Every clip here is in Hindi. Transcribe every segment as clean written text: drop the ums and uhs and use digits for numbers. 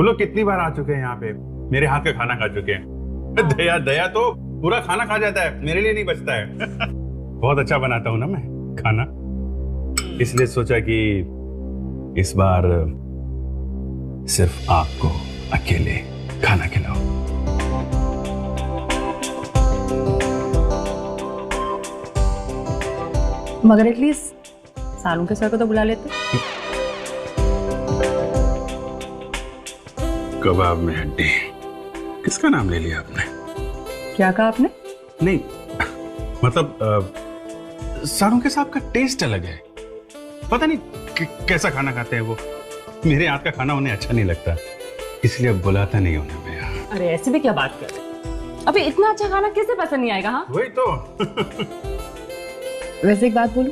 वो लोग कितनी बार आ चुके हैं यहाँ पे, मेरे हाथ का खाना खा चुके हैं। दया दया तो पूरा खाना खा जाता है, मेरे लिए नहीं बचता है। बहुत अच्छा बनाता हूँ ना मैं खाना, इसलिए सोचा कि इस बार सिर्फ आपको अकेले खाना खिलाओ। मगर एटलीस्ट सालू के सर को तो बुला लेते। कबाब में हड्डी, किसका नाम ले लिया आपने? क्या कहा आपने? नहीं मतलब सारों के साहब का टेस्ट अलग है, पता नहीं कैसा खाना खाते हैं वो। मेरे हाथ का खाना उन्हें अच्छा नहीं लगता, इसलिए बुलाता नहीं उन्हें मैं यहाँ। अरे ऐसे भी क्या बात कर रहे? अभी इतना अच्छा खाना किसे पसंद नहीं आएगा? हाँ वही तो। वैसे एक बात बोलूं,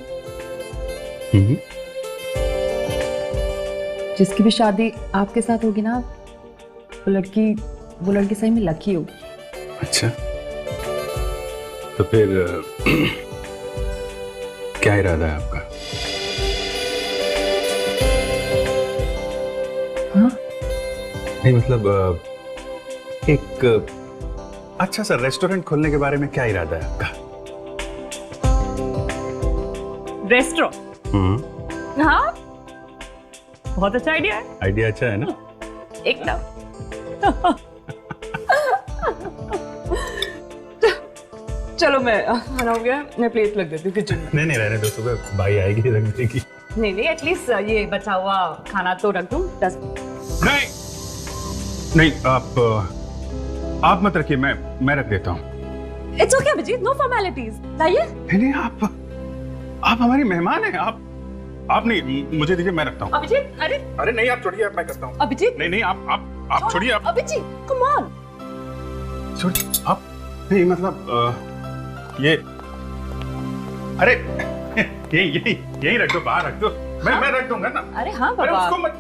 जिसकी भी शादी आपके साथ होगी ना, वो लड़की सही में लकी होगी। अच्छा, तो फिर क्या इरादा है आपका? हाँ? नहीं मतलब एक अच्छा सा रेस्टोरेंट खोलने के बारे में क्या इरादा है आपका? रेस्टोरेंट? हाँ, बहुत अच्छा आइडिया है। आइडिया अच्छा है ना? एकदम। चलो मैं खाना हो गया, मैं प्लेट रख देती हूँ किचन में। नहीं रहने दो, सुबह भाई आएगी रख देगी। नहीं एटलीस्ट ये बचा हुआ खाना तो रख दूँ 10। नहीं आप मत रखिए, मैं रख देता हूँ। It's okay Abhijit, no formalities. लाइए। नहीं आप हमारी मेहमान हैं, आप नहीं, मुझे दीजिए, मैं रखता हूँ। अभिजीत, अरे नहीं, आप छोड़िए, मैं करता हूँ। अभिजीत नहीं आप छोड़िए। आप अभिजीत कम ऑन। छोड़िए आप। नहीं मतलब ये, अरे यही रख दो, बाहर रख दो। मैं रख दूंगा ना। अरे हाँ अरे बाबा। उसको मत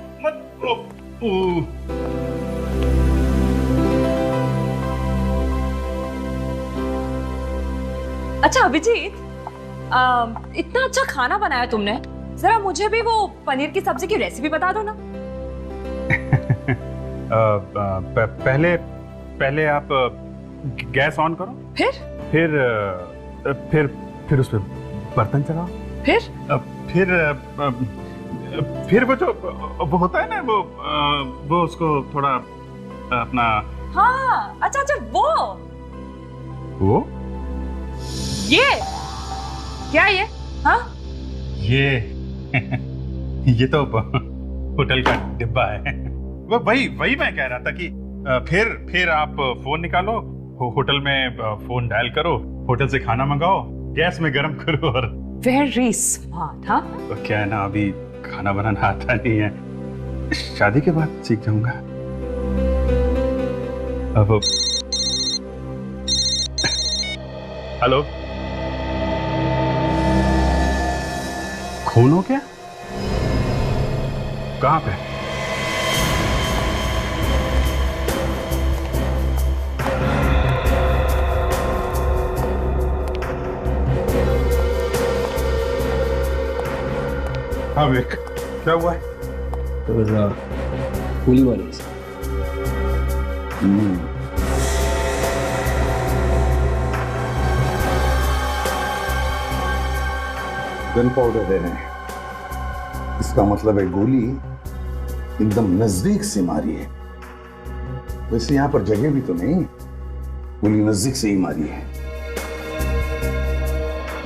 अच्छा अभिजीत, इतना अच्छा खाना बनाया तुमने, जरा मुझे भी वो पनीर की सब्जी की रेसिपी बता दो ना। पहले आप गैस ऑन करो, फिर उस पे बर्तन चढ़ाओ, फिर वो जो वो होता है ना, वो उसको थोड़ा अपना। हाँ अच्छा वो ये क्या ये? हाँ ये तो होटल का डिब्बा है। वही मैं कह रहा था कि फिर आप फोन निकालो, होटल में फोन डायल करो, होटल से खाना मंगाओ, गैस में गरम करो और। Very smart. हाँ तो क्या है ना, अभी खाना बनाना आता नहीं है, शादी के बाद सीख जाऊंगा। अब हेलो, खून हो क्या? कहाँ पे? हाँ विवेक, क्या हुआ है? गोली मारी। गन पाउडर दे रहे हैं, इसका मतलब है गोली एकदम नजदीक से मारी है। वैसे यहां पर जगह भी तो नहीं, गोली नजदीक से ही मारी है।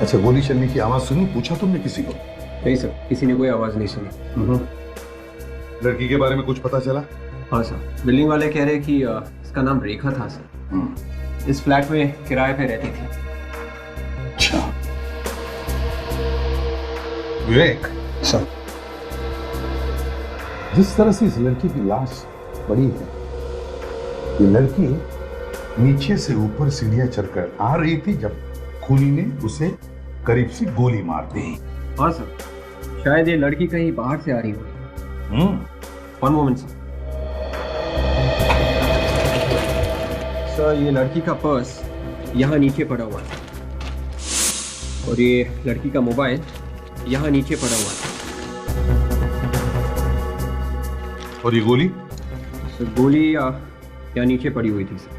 अच्छा, गोली चलने की आवाज सुनी? पूछा तुमने किसी को? नहीं सर, किसी ने कोई आवाज नहीं सुनी। लड़की के बारे में कुछ पता चला? हाँ सर, बिल्डिंग वाले कह रहे कि इसका नाम रेखा था सर। इस फ्लैट में किराए पे रहती थी। अच्छा विवेक सर, जिस तरह से इस लड़की की लाश पड़ी है, ये लड़की नीचे से ऊपर सीढ़ियां चढ़कर आ रही थी जब खूनी ने उसे करीब से गोली मार दी। हाँ सर, शायद ये लड़की कहीं बाहर से आ रही हो। वन मोमेंट सर, ये लड़की का पर्स यहाँ नीचे पड़ा हुआ था और ये लड़की का मोबाइल यहाँ नीचे पड़ा हुआ था। और ये गोली? सर गोली यहाँ नीचे पड़ी हुई थी सर।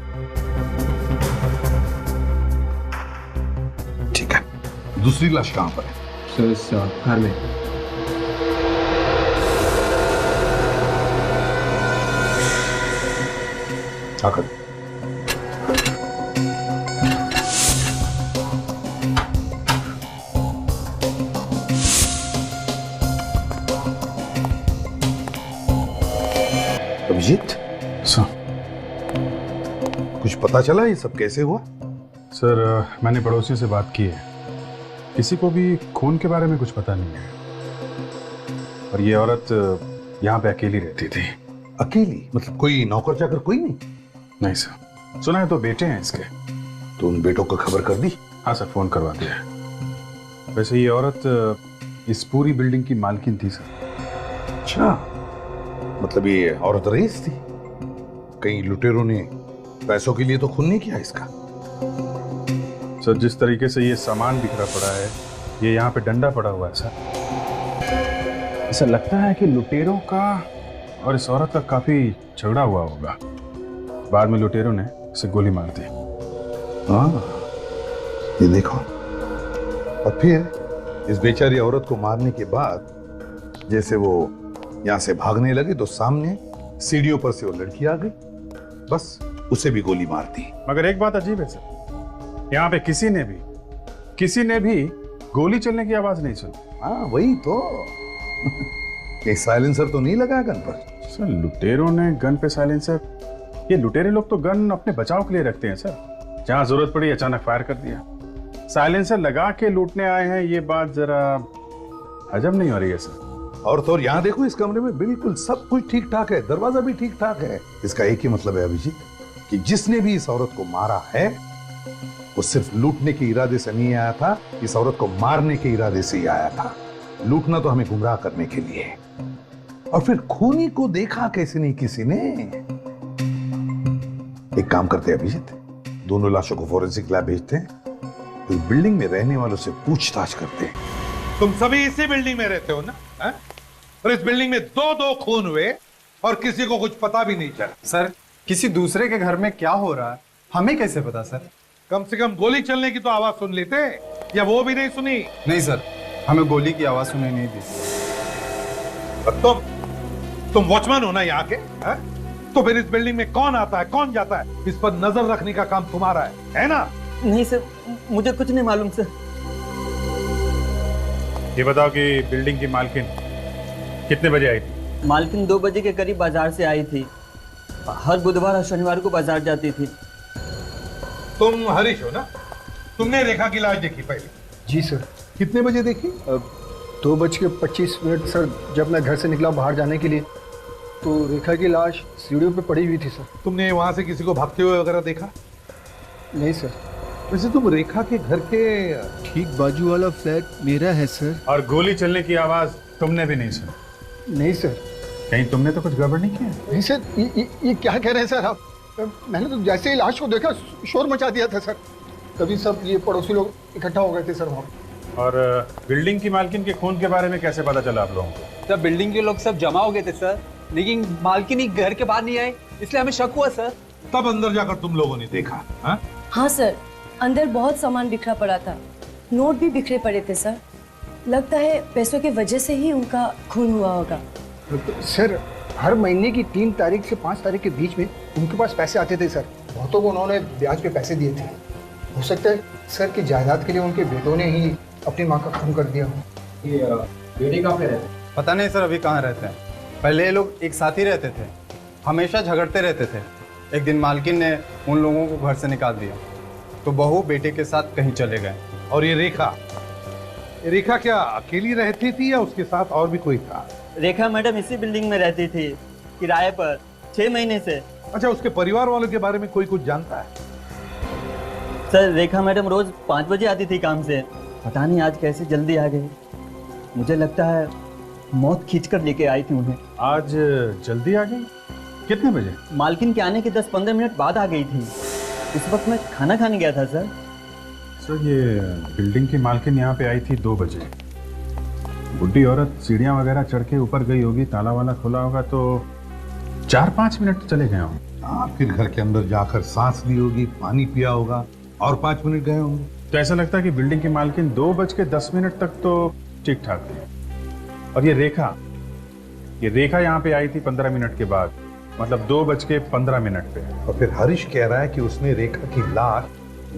ठीक है, दूसरी लाश कहाँ पर है? सर इस घर में। आकर अभिजीत, सर कुछ पता चला ये सब कैसे हुआ? सर मैंने पड़ोसियों से बात की है, किसी को भी खून के बारे में कुछ पता नहीं है। और ये औरत यहाँ पे अकेली रहती थी। अकेली? मतलब कोई नौकर चाकर कोई नहीं? नहीं सर, सुना है तो बेटे हैं इसके। तो उन बेटों को खबर कर दी? हाँ सर, फोन करवा दिया है। वैसे ये औरत इस पूरी बिल्डिंग की मालकिन थी सर। अच्छा, मतलब ये औरत रईस थी? कहीं लुटेरों ने पैसों के लिए तो खून नहीं किया इसका? सर जिस तरीके से ये सामान बिखरा पड़ा है, ये यहाँ पे डंडा पड़ा हुआ है सर, ऐसा लगता है कि लुटेरों का और इस औरत का काफी झगड़ा हुआ होगा। बाद में लुटेरों ने इसे गोली मार दी। हाँ, ये देखो। और फिर इस बेचारी औरत को मारने के बाद जैसे वो यहाँ से भागने लगे तो सामने सीढ़ियों पर से वो लड़की आ गई, बस उसे भी गोली मार दी। मगर एक बात अजीब है सर, यहाँ पे किसी ने भी गोली चलने की आवाज नहीं सुनी। हाँ वही तो। एक साइलेंसर तो नहीं लगा गन पर? सर लुटेरों ने गन पे साइलेंसर, ये लुटेरे लोग तो गन अपने बचाव के लिए रखते हैं सर, जहां जरूरत पड़ी अचानक फायर कर दिया। साइलेंसर लगा के लूटने आए हैं, ये बात जरा अजब नहीं हो रही है सर। और तो और यहाँ देखो, इस कमरे में बिल्कुल सब कुछ ठीक ठाक है, दरवाजा भी ठीक ठाक है। इसका एक ही मतलब है अभिजीत, कि जिसने भी इस औरत को मारा है वो सिर्फ लूटने के इरादे से नहीं आया था, इस औरत को मारने के इरादे से ही आया था। लूटना तो हमें गुमराह करने के लिए। और फिर खूनी को देखा कैसे नहीं किसी ने? एक काम करते हैं अभिजीत, दोनों लाशों को फोरेंसिक लैब भेजते हैं, इस बिल्डिंग में रहने वालों से पूछताछ करते हैं। तुम सभी इसी बिल्डिंग में रहते हो ना? है? और इस बिल्डिंग में दो खून हुए और किसी को कुछ पता भी नहीं चला। सर किसी दूसरे के घर में क्या हो रहा है हमें कैसे पता सर? कम से कम गोली चलने की तो आवाज सुन लेते, या वो भी नहीं सुनी? नहीं सर, हमें गोली की आवाज सुनाई नहीं दी। और तुम वॉचमैन हो ना यहाँ के? है? तो फिर इस बिल्डिंग में कौन आता है कौन जाता है, इस पर नजर रखने का काम तुम्हारा है ना? नहीं सर, मुझे कुछ नहीं मालूम सर। ये बताओ कि बिल्डिंग की मालकिन कितने बजे आई थी? मालकिन 2 बजे के करीब बाजार से आई थी। हर बुधवार और शनिवार को बाजार जाती थी। तुम हरीश हो ना? तुमने रेखा की लाश देखी पहले? जी सर। कितने बजे देखी? 2:25 सर। जब मैं घर से निकला बाहर जाने के लिए तो रेखा की लाश सीढ़ियों पे पड़ी हुई थी सर। तुमने वहां से किसी को भागते हुए वगैरह देखा? नहीं सर। वैसे तुम रेखा के घर के ठीक बाजू वाला फ्लैट मेरा है सर। और गोली चलने की आवाज तुमने भी नहीं सुनी? नहीं सर। कहीं तुमने तो कुछ गड़बड़ नहीं किया? नहीं सर, ये क्या कह रहे हैं सर आप? मैंने तो जैसे ही लाश को देखा शोर मचा दिया था सर। तभी सब ये पड़ोसी लोग इकट्ठा हो गए थे सर वहाँ। और बिल्डिंग की मालकिन के खून के बारे में कैसे पता चला आप लोगों को? सर बिल्डिंग के लोग सब जमा हो गए थे सर, लेकिन मालकिन ही घर के बाहर नहीं आए, इसलिए हमें शक हुआ सर। तब अंदर जाकर तुम लोगों ने देखा? हा? हाँ सर, अंदर बहुत सामान बिखरा पड़ा था, नोट भी बिखरे पड़े थे सर। लगता है पैसों की वजह से ही उनका खून हुआ होगा। सर हर महीने की 3 तारीख से 5 तारीख के बीच में उनके पास पैसे आते थे सर। बहुतों को उन्होंने ब्याज पे पैसे दिए थे। हो सकता है सर कि जायदाद के लिए उनके बेटों ने ही अपनी माँ का खून कर दिया। ये बेटे कहाँ पे रहते? पता नहीं सर अभी कहाँ रहते हैं। पहले ये लोग एक साथ ही रहते थे, हमेशा झगड़ते रहते थे। एक दिन मालकिन ने उन लोगों को घर से निकाल दिया तो बहू बेटे के साथ कहीं चले गए। और ये रेखा क्या अकेली रहती थी या उसके साथ और भी कोई था? रेखा मैडम इसी बिल्डिंग में रहती थी, किराए पर 6 महीने से। अच्छा, उसके परिवार वालों के बारे में कोई कुछ जानता है? सर रेखा मैडम रोज 5 बजे आती थी काम से, पता नहीं आज कैसे जल्दी आ गई। मुझे लगता है मौत खींचकर लेके आई थी उन्हें। आज जल्दी आ गई? कितने बजे? मालकिन के आने के 10-15 मिनट बाद आ गई थी। इस वक्त मैं खाना खाने गया था सर। सर ये बिल्डिंग की मालकिन यहाँ पे आई थी 2 बजे। बुढ़ी औरत सीढ़ियाँ वगैरह चढ़ के ऊपर गई होगी, ताला वाला खुला होगा, तो 4-5 मिनट तो चले गए होंगे। हाँ, फिर घर के अंदर जाकर सांस ली होगी, पानी पिया होगा और 5 मिनट गए होंगे। तो ऐसा लगता है कि बिल्डिंग की मालकिन 2:10 तक तो ठीक ठाक थी। और ये रेखा यहाँ पे आई थी 15 मिनट के बाद, मतलब 2:15 पे। और फिर हरीश कह रहा है कि उसने रेखा की लाश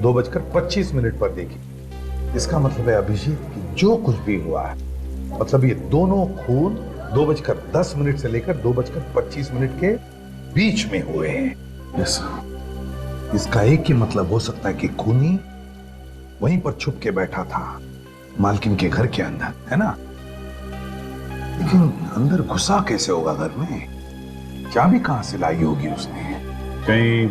2:25 पर देखी। इसका मतलब है अभिजीत कि जो कुछ भी हुआ है, मतलब ये दोनों खून 2:10 से लेकर 2:25 के बीच में हुए हैं। यस। इसका एक ही मतलब हो सकता है कि खूनी वहीं पर छुप के बैठा था, मालकिन के घर के अंदर, है ना? लेकिन अंदर घुसा कैसे होगा घर में? चाबी कहां से लाई होगी उसने? कहीं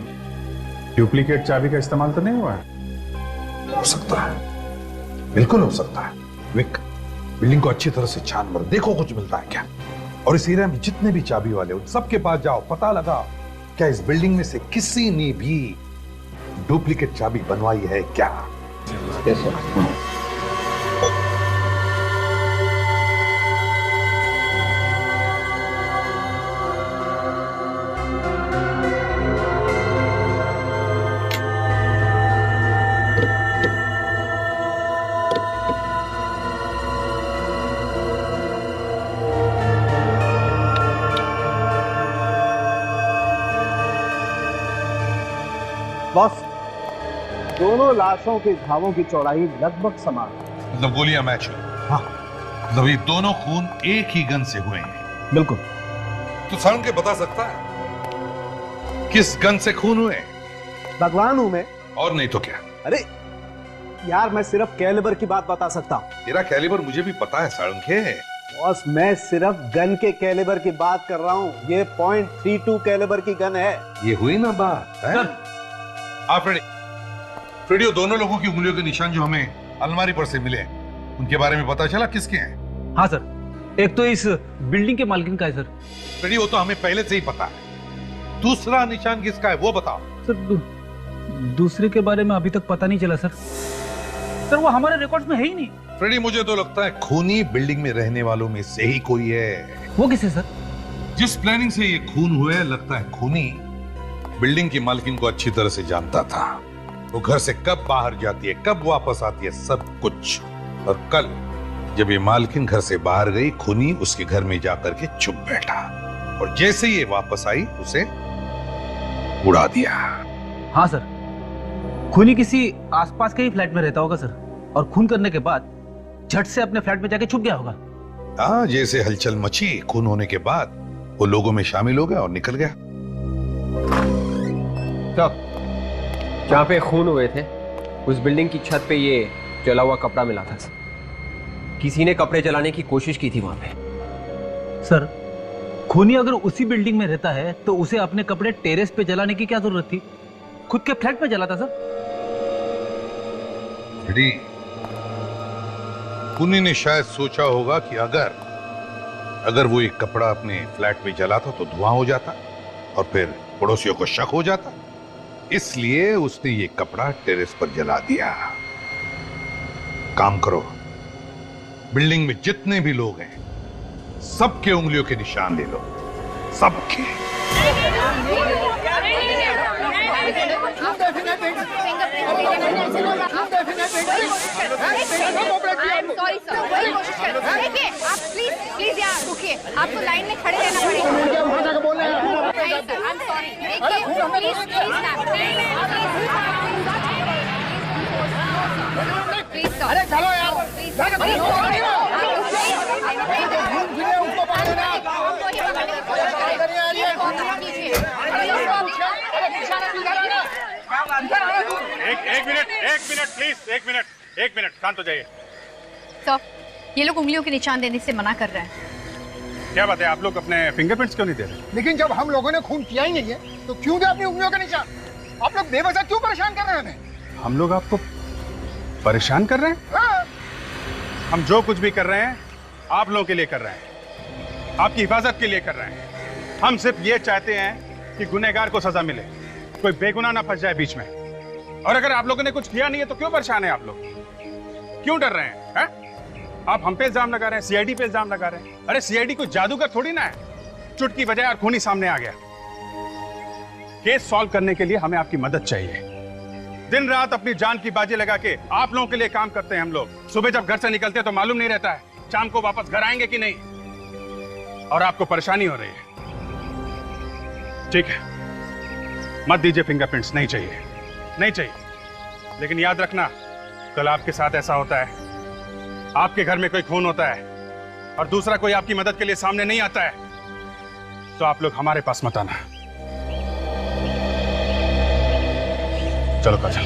डुप्लीकेट चाबी का इस्तेमाल तो नहीं हुआ है? हो सकता है, बिल्कुल हो सकता है। विक, बिल्डिंग को अच्छी तरह से छान मारो, देखो कुछ मिलता है क्या। और इस एरिया में जितने भी चाबी वाले उन सबके पास जाओ, पता लगाओ क्या इस बिल्डिंग में से किसी ने भी डुप्लीकेट चाबी बनवाई है क्या। Yes sir. बॉस, दोनों लाशों के घावों की चौड़ाई लगभग समान है। मतलब गोलियां मैच हुई। हाँ, मतलब ये दोनों खून एक ही गन से हुए हैं। बिल्कुल। तो सर के बता सकता है किस गन से खून हुए? भगवान हूं मैं। और नहीं तो क्या? अरे यार, मैं सिर्फ कैलिबर की बात बता सकता हूं। तेरा कैलिबर मुझे भी पता है साळुंखे। बॉस, मैं सिर्फ गन के कैलिबर की बात कर रहा हूं। ये .32 कैलिबर की गन है। ये हुई ना बात है? आप फ्रेडी, दोनों लोगों की उंगलियों के निशान जो हमें अलमारी पर से मिले, उनके बारे में पता चला किसके हैं? हाँ सर, एक तो इस बिल्डिंग के मालकिन का है सर। फ्रेडी, वो तो हमें पहले से ही पता है। दूसरा निशान किसका है वो बताओ। सर, दूसरे के बारे में अभी तक पता नहीं चला सर। सर, वो हमारे रिकॉर्ड्स में है ही नहीं। फ्रेडी, मुझे तो लगता है खूनी बिल्डिंग में रहने वालों में से ही कोई है। वो किसे सर? जिस प्लानिंग से ये खून हुए, लगता है खूनी बिल्डिंग की मालकिन को अच्छी तरह से जानता था। वो घर से कब बाहर जाती है, कब वापस आती है, सब कुछ। और कल जब ये मालकिन घर से बाहर गई, खूनी उसके घर में जाकर के चुप बैठा और जैसे ये वापस आई उसे उड़ा दिया। हाँ सर, खूनी किसी आसपास के ही फ्लैट में रहता होगा सर, और खून करने के बाद झट से अपने फ्लैट में जाके छुप गया होगा। हाँ, जैसे हलचल मची खून होने के बाद, वो लोगों में शामिल हो गया और निकल गया। जहाँ पे खून हुए थे उस बिल्डिंग की छत पे ये जला हुआ कपड़ा मिला था। किसी ने कपड़े जलाने की कोशिश की थी वहां पे। सर, खूनी अगर उसी बिल्डिंग में रहता है तो उसे अपने कपड़े टेरेस पे जलाने की क्या जरूरत थी? खुद के फ्लैट पे जला था सर। खूनी ने शायद सोचा होगा कि अगर वो एक कपड़ा अपने फ्लैट में जलाता तो धुआं हो जाता और फिर पड़ोसियों को शक हो जाता, इसलिए उसने ये कपड़ा टेरेस पर जला दिया। काम करो, बिल्डिंग में जितने भी लोग हैं सबके उंगलियों के निशान ले लो, सबके। सॉरी सर, वही कोशिश कर रहे हैं। देखिए, आप प्लीज यहाँ रुकिए, आपको लाइन में खड़े रहना पड़ेगा। नहीं सर, आई एम सॉरी। देखिए, प्लीज सर। अरे चलो यार, एक मिनट शांत हो जाइए। सर, ये लोग उंगलियों के निशान देने से मना कर रहे हैं। क्या बात है, आप लोग अपने फिंगरप्रिंट्स क्यों नहीं दे रहे? लेकिन जब हम लोगों ने खून किया ही नहीं है तो क्यों दे अपनी उंगलियों के निशान? आप लोग बेवजह क्यों परेशान कर रहे हैं हमें? हम लोग आपको परेशान कर रहे हैं? हाँ। हम जो कुछ भी कर रहे हैं आप लोगों के लिए कर रहे हैं, आपकी हिफाजत के लिए कर रहे हैं। हम सिर्फ ये चाहते हैं कि गुनहगार को सजा मिले, कोई बेगुनाह ना फंस जाए बीच में। और अगर आप लोगों ने कुछ किया नहीं है तो क्यों परेशान है आप लोग? क्यों डर रहे हैं? आप हम पे इल्जाम लगा रहे हैं, सीआईडी पे इल्जाम लगा रहे हैं। अरे सीआईडी कोई जादूगर थोड़ी ना है, चुटकी बजाए और खूनी सामने आ गया। केस सॉल्व करने के लिए हमें आपकी मदद चाहिए। दिन रात अपनी जान की बाजी लगा के आप लोगों के लिए काम करते हैं हम लोग। सुबह जब घर से निकलते हैं तो मालूम नहीं रहता है शाम को वापस घर आएंगे कि नहीं, और आपको परेशानी हो रही है। ठीक है, मत दीजिए फिंगरप्रिंट्स, नहीं चाहिए, नहीं चाहिए। लेकिन याद रखना, कल आपके साथ ऐसा होता है, आपके घर में कोई खून होता है और दूसरा कोई आपकी मदद के लिए सामने नहीं आता है, तो आप लोग हमारे पास मत आना। चलो काजल।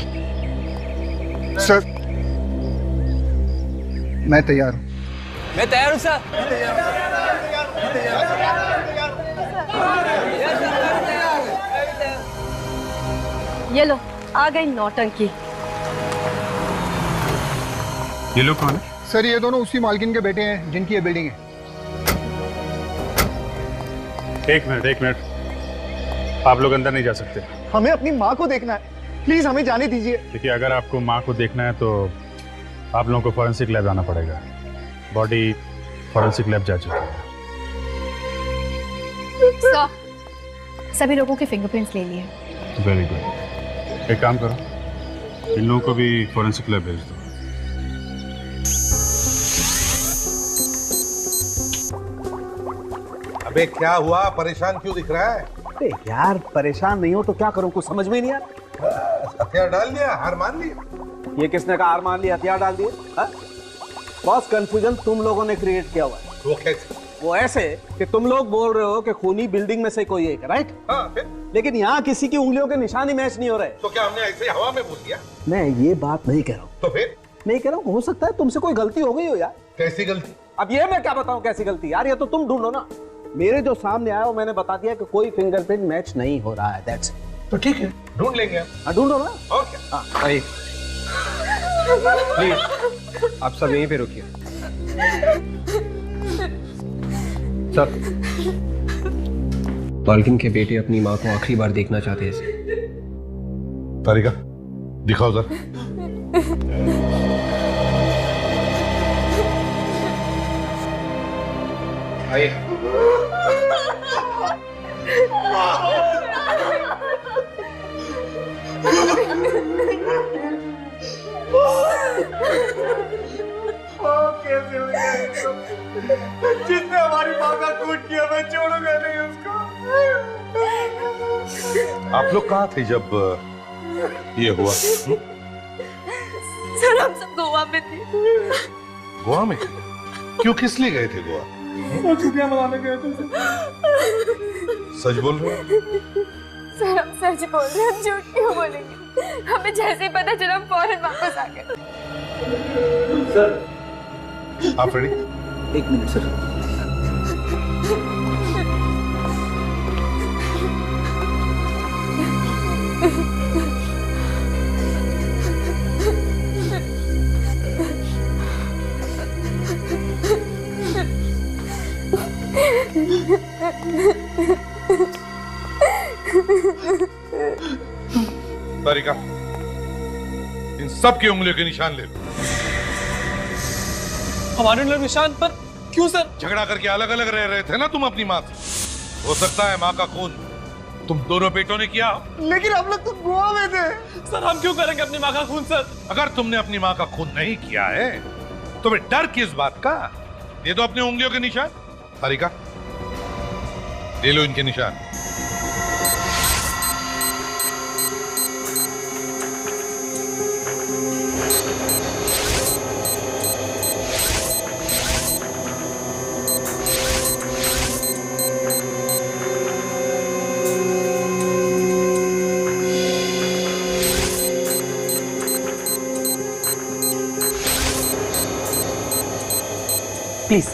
सर मैं तैयार हूँ। मैं तैयार हूँ सर। ये लो, आ गई नौटंकी। ये लोग कौन है? सर ये दोनों उसी मालकिन के बेटे हैं जिनकी ये बिल्डिंग है। एक मिनट, आप लोग अंदर नहीं जा सकते। हमें अपनी माँ को देखना है, प्लीज हमें जाने दीजिए। देखिए, अगर आपको माँ को देखना है तो आप लोगों को फॉरेंसिक लैब जाना पड़ेगा। बॉडी फॉरेंसिक लैब जा चुकी है। सर, सभी लोगों के फिंगरप्रिंट्स ले लिए। Very good. एक काम करो, इन लोगों को भी फॉरेंसिक लैब भेज दो। अबे क्या हुआ, परेशान क्यों दिख रहा है? अरे यार परेशान नहीं हो तो क्या करूं, कुछ समझ में ही नहीं आ रहा। हथियार डाल दिया, हार मान लिया। ये किसने कहा हार मान लिया, हथियार डाल दिए? बॉस कंफ्यूजन तुम लोगों ने क्रिएट किया हुआ है। वो कैसे? वो ऐसे कि तुम लोग बोल रहे हो कि खूनी बिल्डिंग में से कोई एक है, राइट? हाँ, फिर? लेकिन यहाँ किसी की उंगलियों के निशान ही मैच नहीं हो रहे। तो क्या हमने ऐसे हवा में बोल दिया? मैं ये बात नहीं कह रहा हूँ। तो फिर? नहीं कह रहा हूँ, हो सकता है तुमसे कोई गलती हो गई हो यार। कैसी गलती? अब ये मैं क्या बताऊँ कैसी गलती यार, ये तो तुम ढूंढो ना। मेरे जो सामने आया वो मैंने बता दिया कि कोई फिंगरप्रिंट मैच नहीं हो रहा है, दैट्स इट। तो ठीक है, ढूंढ लेंगे हम। हाँ ढूंढो ना। और क्या? हाँ भाई प्लीज आप सब यहीं पे रुकिए। सर, मालकिन के बेटे अपनी माँ को आखिरी बार देखना चाहते हैं। तारिका दिखाओ जरा। आइए। कैसे हो गया जिसने हमारी माँ का खून किया, मैं छोड़ूंगा नहीं उसको। आप लोग कहाँ थे जब ये हुआ? सर हम सब गोवा में थे। गोवा में? क्यों, किस लिए गए थे गोवा? छुट्टियां मनाने गए थे। सच बोल रहे हो? सर हम सच बोल रहे हैं, हम झूठ क्यों बोलेंगे? हमें जैसे ही पता चला हम फौरन वापस आ गए। सर आप रेडी? एक मिनट सर। तारिका, इन सब की उंगलियों के निशान ले लो। हमारे निशान पर क्यों सर? झगड़ा करके अलग अलग रह रहे थे ना तुम अपनी माँ से। हो सकता है माँ का खून तुम दोनों बेटों ने किया। लेकिन हम लोग तो गोवा में थे। सर हम क्यों करेंगे अपनी माँ का खून सर? अगर तुमने अपनी माँ का खून नहीं किया है तो फिर डर किस बात का? ये तो अपनी उंगलियों के निशान। तारिका ले लो इनके निशान। प्लीज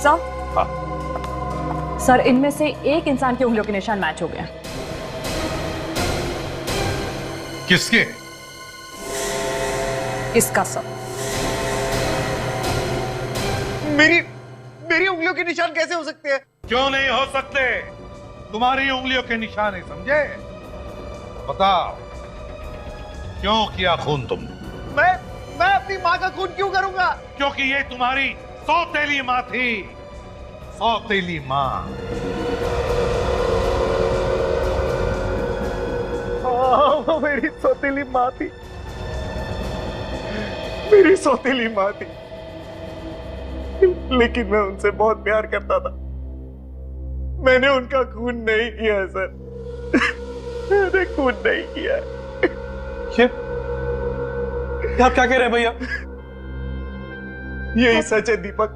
सर, हाँ। सर इनमें से एक इंसान की उंगलियों के निशान मैच हो गए। किसके? इसका सर। मेरी उंगलियों के निशान कैसे हो सकते हैं? क्यों नहीं हो सकते? तुम्हारी उंगलियों के निशान है, समझे? बताओ, क्यों किया खून तुमने? मैं अपनी माँ का खून क्यों करूंगा? क्योंकि ये तुम्हारी सौतेली माँ थी, सौतेली माँ। वो मेरी सौतेली माँ थी, मेरी सौतेली माँ थी, लेकिन मैं उनसे बहुत प्यार करता था। मैंने उनका खून नहीं किया सर, मैंने खून नहीं किया। ये आप क्या कह रहे हैं भैया? यही सच है दीपक,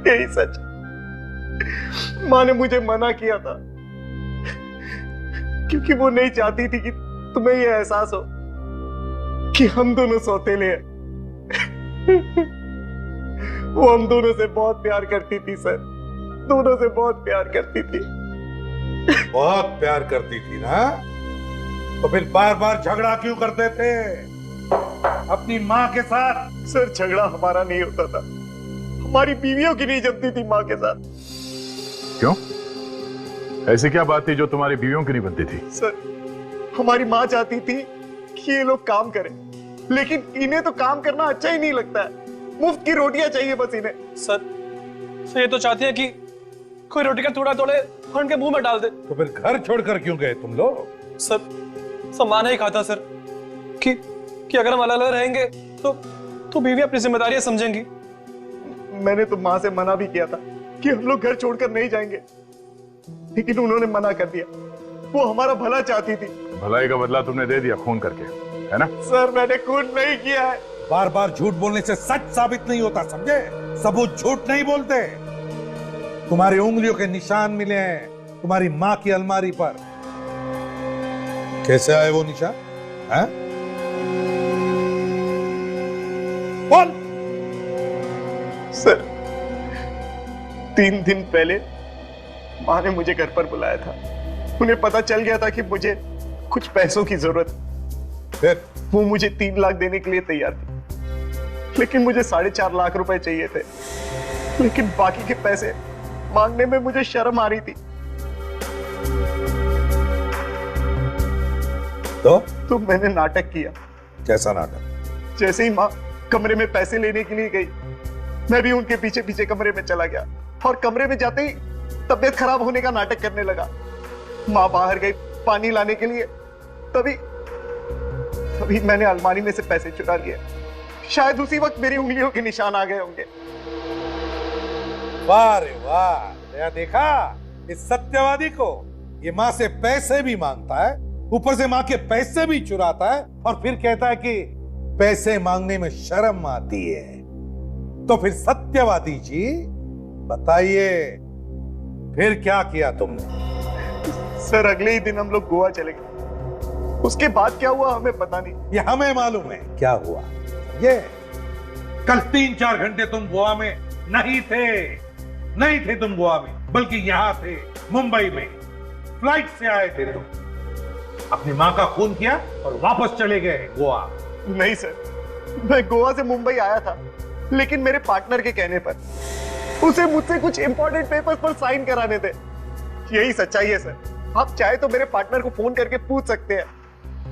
यही सच। माँ ने मुझे मना किया था क्योंकि वो नहीं चाहती थी कि तुम्हें यह एहसास हो कि हम दोनों सौतेले हैं। वो हम दोनों से बहुत प्यार करती थी सर, दोनों से बहुत प्यार करती थी। बहुत प्यार करती थी ना, तो फिर बार बार झगड़ा क्यों करते थे अपनी माँ के साथ? सर झगड़ा हमारा नहीं होता था, हमारी बीवियों की नहीं जमती थी माँ के साथ। क्यों? ऐसी क्या बात थी जो तुम्हारी बीवियों की नहीं बनती थी? सर हमारी माँ चाहती थी कि ये लोग काम करें, लेकिन इन्हें तो काम करना अच्छा ही नहीं लगता है, मुफ्त की रोटियां चाहिए बस इन्हें। सर ये तो चाहते हैं कि कोई रोटी का टुकड़ा तोड़े और उनके मुंह में डाल दे। तो फिर घर छोड़कर क्यों गए तुम लोग? सर माना ही खाता सर कि अगर हम अलग अलग रहेंगे तो बीवी अपनी जिम्मेदारियां समझेंगी। मैंने तो माँ से मना भी किया था कि हम लोग घर छोड़कर नहीं जाएंगे, लेकिन उन्होंने मना कर दिया। वो हमारा भला चाहती थी। भलाई का बदला तुमने दे दिया खून करके, है ना? सर मैंने खून नहीं किया है। बार बार झूठ बोलने से सच साबित नहीं होता, समझे? सबूत झूठ नहीं बोलते। तुम्हारी उंगलियों के निशान मिले हैं तुम्हारी माँ की अलमारी पर। कैसे आए वो निशान? हैं? बोल। सर 3 दिन पहले माँ ने मुझे घर पर बुलाया था। उन्हें पता चल गया था कि मुझे कुछ पैसों की जरूरत है। फिर वो मुझे 3 लाख देने के लिए तैयार थी, लेकिन मुझे 4.5 लाख रुपए चाहिए थे। लेकिन बाकी के पैसे मांगने में मुझे शर्म आ रही थी। तो मैंने नाटक किया। कैसा नाटक? जैसे ही माँ कमरे में पैसे लेने के लिए गई, मैं भी उनके पीछे पीछे कमरे में चला गया और कमरे में जाते ही तबीयत खराब होने का नाटक करने लगा। माँ बाहर गई पानी लाने के लिए, तभी मैंने अलमारी में से पैसे चुरा लिए। शायद उसी वक्त मेरी उंगलियों के निशान आ गए होंगे। वाह रे वाह, नया देखा इस सत्यवादी को। ये माँ से पैसे भी मांगता है, ऊपर से माँ के पैसे भी चुराता है, और फिर कहता है कि पैसे मांगने में शर्म आती है। तो फिर सत्यवादी जी बताइए, फिर क्या किया तुमने? सर अगले ही दिन हम लोग गोवा चले गए। उसके बाद क्या हुआ हमें पता नहीं। ये हमें मालूम है क्या हुआ। ये कल 3-4 घंटे तुम गोवा में नहीं थे तुम गोवा में, बल्कि यहां थे मुंबई में। फ्लाइट से आए थे तुम, अपनी माँ का खून किया और वापस चले गए गोवा। नहीं सर, मैं गोवा से मुंबई आया था, लेकिन मेरे पार्टनर के कहने पर। उसे मुझसे कुछ इंपॉर्टेंट पेपर्स पर साइन कराने थे। यही सच्चाई है सर। आप चाहे तो मेरे पार्टनर को फोन करके पूछ सकते हैं।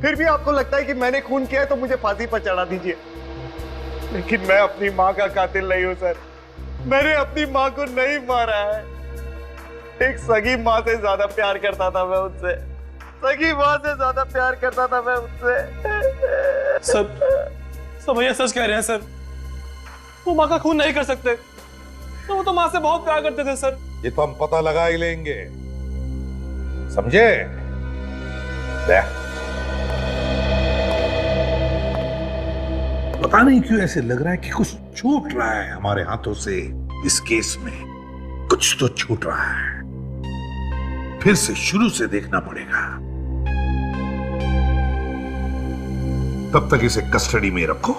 फिर भी आपको लगता है कि मैंने खून किया है तो मुझे फांसी पर चढ़ा दीजिए, लेकिन मैं अपनी माँ का कातिल नहीं हूं सर। मैंने अपनी माँ को नहीं मारा है। एक सगी माँ से ज्यादा प्यार करता था मैं उनसे, सगी माँ से ज्यादा प्यार करता था मैं उनसे। सब भैया सच कह रहे हैं सर। वो माँ का खून नहीं कर सकते, तो वो तो माँ से बहुत प्यार करते थे सर। ये तो हम पता लगा ही लेंगे, समझे? पता नहीं क्यों ऐसे लग रहा है कि कुछ छूट रहा है हमारे हाथों से। इस केस में कुछ तो छूट रहा है। फिर से शुरू से देखना पड़ेगा। तब तक इसे कस्टडी में रखो।